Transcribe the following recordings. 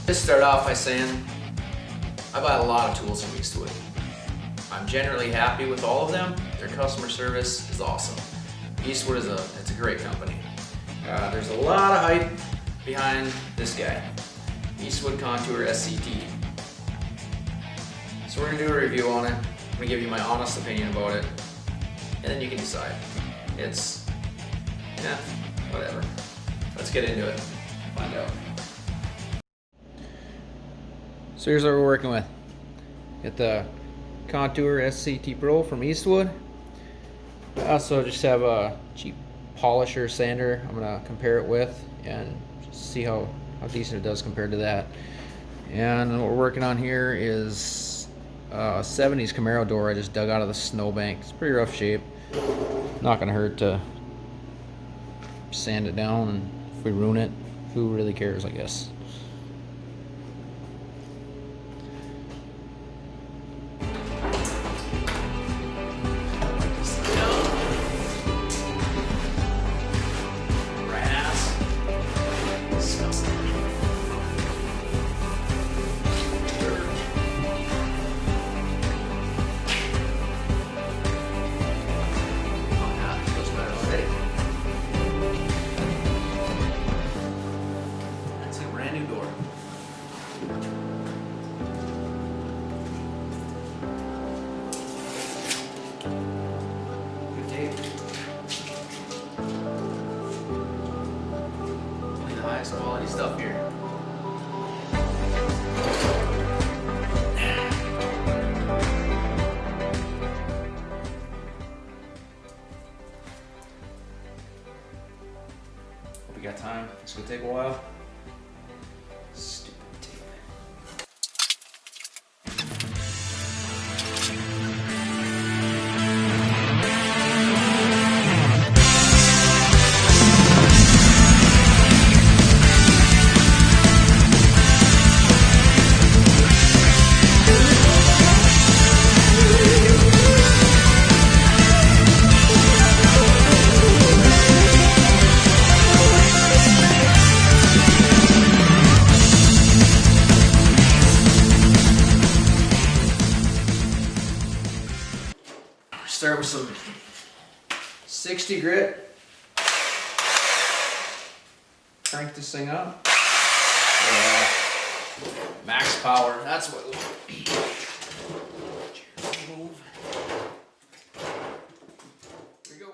Just start off by saying I buy a lot of tools from Eastwood. I'm generally happy with all of them. Their customer service is awesome. Eastwood is a great company. There's a lot of hype behind this guy, Eastwood Contour SCT. So we're gonna do a review on it. I'm gonna give you my honest opinion about it, and then you can decide. It's, yeah, whatever. Let's get into it. Find out. So here's what we're working with. Get the Contour SCT Pro from Eastwood. I also just have a cheap polisher sander I'm gonna compare it with and see how decent it does compared to that. And what we're working on here is a 70s Camaro door I just dug out of the snowbank. It's pretty rough shape. Not gonna hurt to sand it down, and if we ruin it, who really cares, I guess. Highest quality stuff here. Hope we got time. It's gonna take a while. Stupid tape. Start with some 60 grit. Crank this thing up. Yeah. Max power, that's what we want. Move. Here we go.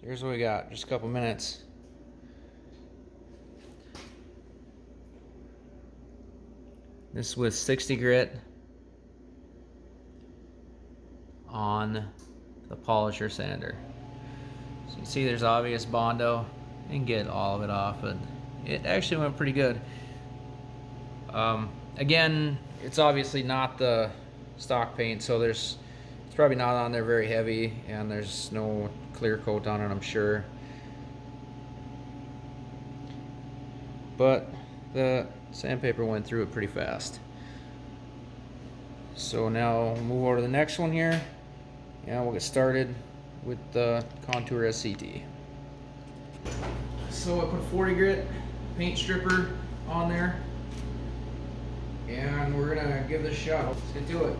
Here's what we got, just a couple minutes. This with 60 grit on the polisher sander. So you can see there's obvious Bondo, and get all of it off, but it actually went pretty good. Again, it's obviously not the stock paint, so it's probably not on there very heavy, and there's no clear coat on it, I'm sure. But the sandpaper went through it pretty fast. So now we'll move over to the next one here, and we'll get started with the Contour SCT. So I put 40 grit paint stripper on there, and we're gonna give this a shot. Let's get to it.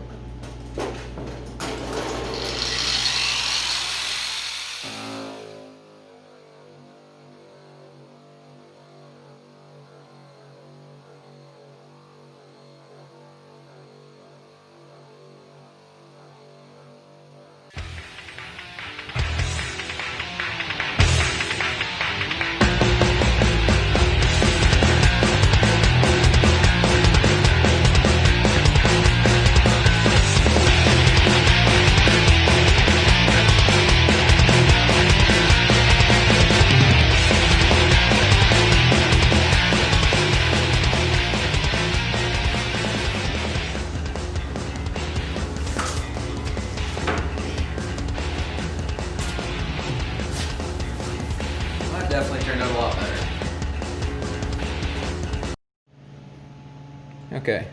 Okay.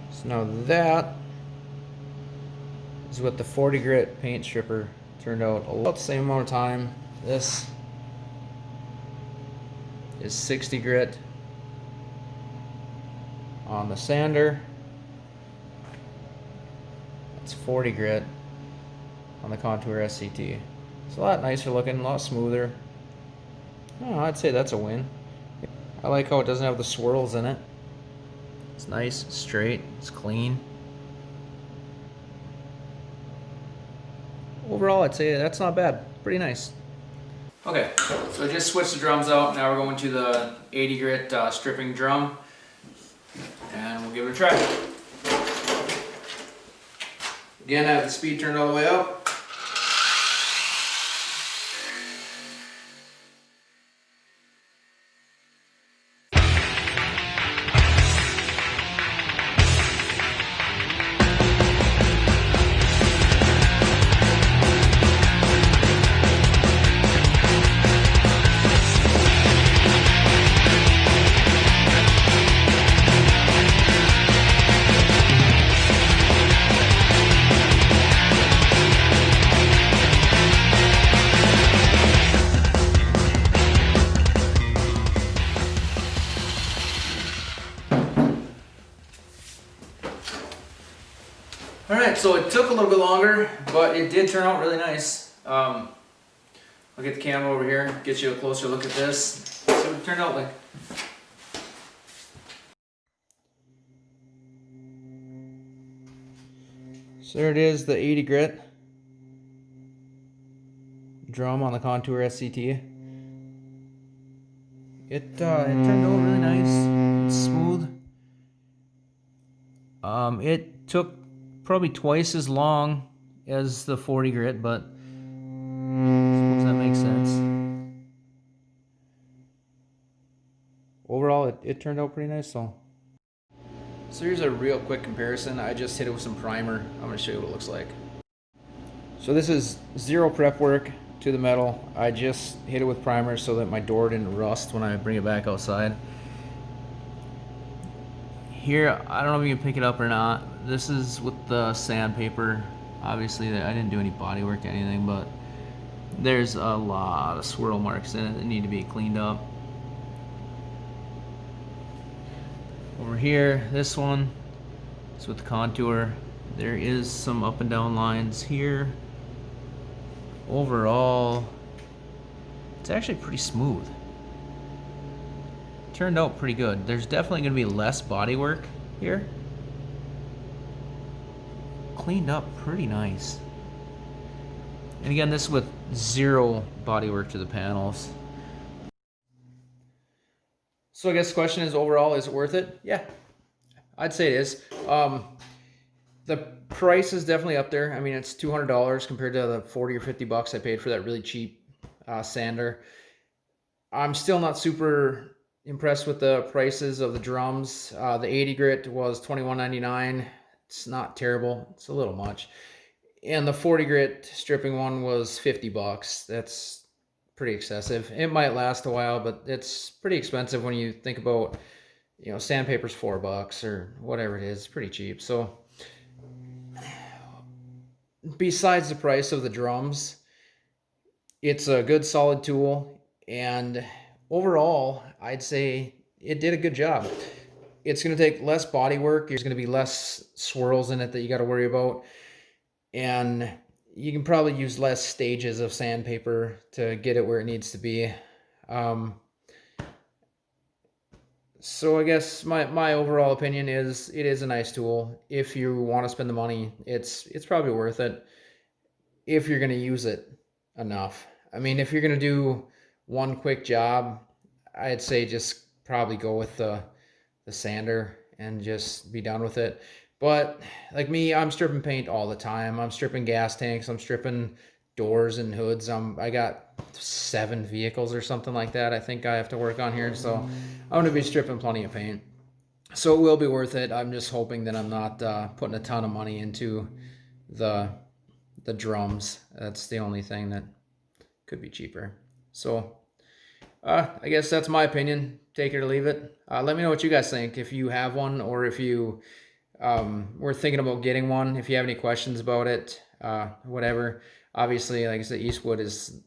So now that is what the 40 grit paint stripper turned out. About the same amount of time. This is 60 grit on the sander. That's 40 grit on the Contour SCT. It's a lot nicer looking, a lot smoother. Oh, I'd say that's a win. I like how it doesn't have the swirls in it. It's nice, straight, it's clean. Overall, I'd say that's not bad. Pretty nice. Okay, so I just switched the drums out. Now we're going to the 80 grit stripping drum, and we'll give it a try. Again, I have the speed turned all the way up. Alright, so it took a little bit longer, but it did turn out really nice. I'll get the camera over here, get you a closer look at this. See what it turned out like. So there it is, the 80 grit drum on the Contour SCT. It turned out really nice. It's smooth. It took probably twice as long as the 40 grit, but I suppose that makes sense. Overall, it turned out pretty nice though. So here's a real quick comparison. I just hit it with some primer. I'm going to show you what it looks like. So this is zero prep work to the metal. I just hit it with primer so that my door didn't rust when I bring it back outside. Here, I don't know if you can pick it up or not. This is with the sandpaper. Obviously, I didn't do any body work or anything, but there's a lot of swirl marks in it that need to be cleaned up. Over here, this one is with the Contour. There is some up and down lines here. Overall, it's actually pretty smooth. Turned out pretty good. There's definitely going to be less body work here. Cleaned up pretty nice. And again, this is with zero body work to the panels. So I guess the question is, overall, is it worth it? Yeah, I'd say it is. The price is definitely up there. I mean, it's $200 compared to the 40 or 50 bucks I paid for that really cheap sander. I'm still not super impressed with the prices of the drums. The 80 grit was $21.99. It's not terrible. It's a little much. And the 40 grit stripping one was 50 bucks. That's pretty excessive. It might last a while, but it's pretty expensive when you think about, you know, sandpaper's $4 or whatever it is. It's pretty cheap. So besides the price of the drums, it's a good solid tool, and overall I'd say it did a good job. It's going to take less body work. There's going to be less swirls in it that you got to worry about, and you can probably use less stages of sandpaper to get it where it needs to be. So I guess my overall opinion is it is a nice tool. If you want to spend the money, it's probably worth it if you're going to use it enough. I mean, if you're going to do one quick job, I'd say just probably go with the sander and just be done with it. But like me, I'm stripping paint all the time. I'm stripping gas tanks. I'm stripping doors and hoods. I got 7 vehicles or something like that I think I have to work on here. So I'm going to be stripping plenty of paint. So it will be worth it. I'm just hoping that I'm not putting a ton of money into the drums. That's the only thing that could be cheaper. So I guess that's my opinion. Take it or leave it. Let me know what you guys think. If you have one, or if you were thinking about getting one. If you have any questions about it, whatever. Obviously, like I said, Eastwood is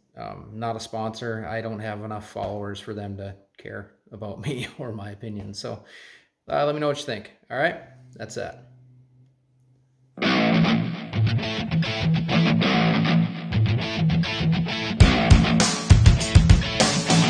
not a sponsor. I don't have enough followers for them to care about me or my opinion. So let me know what you think. All right, that's that.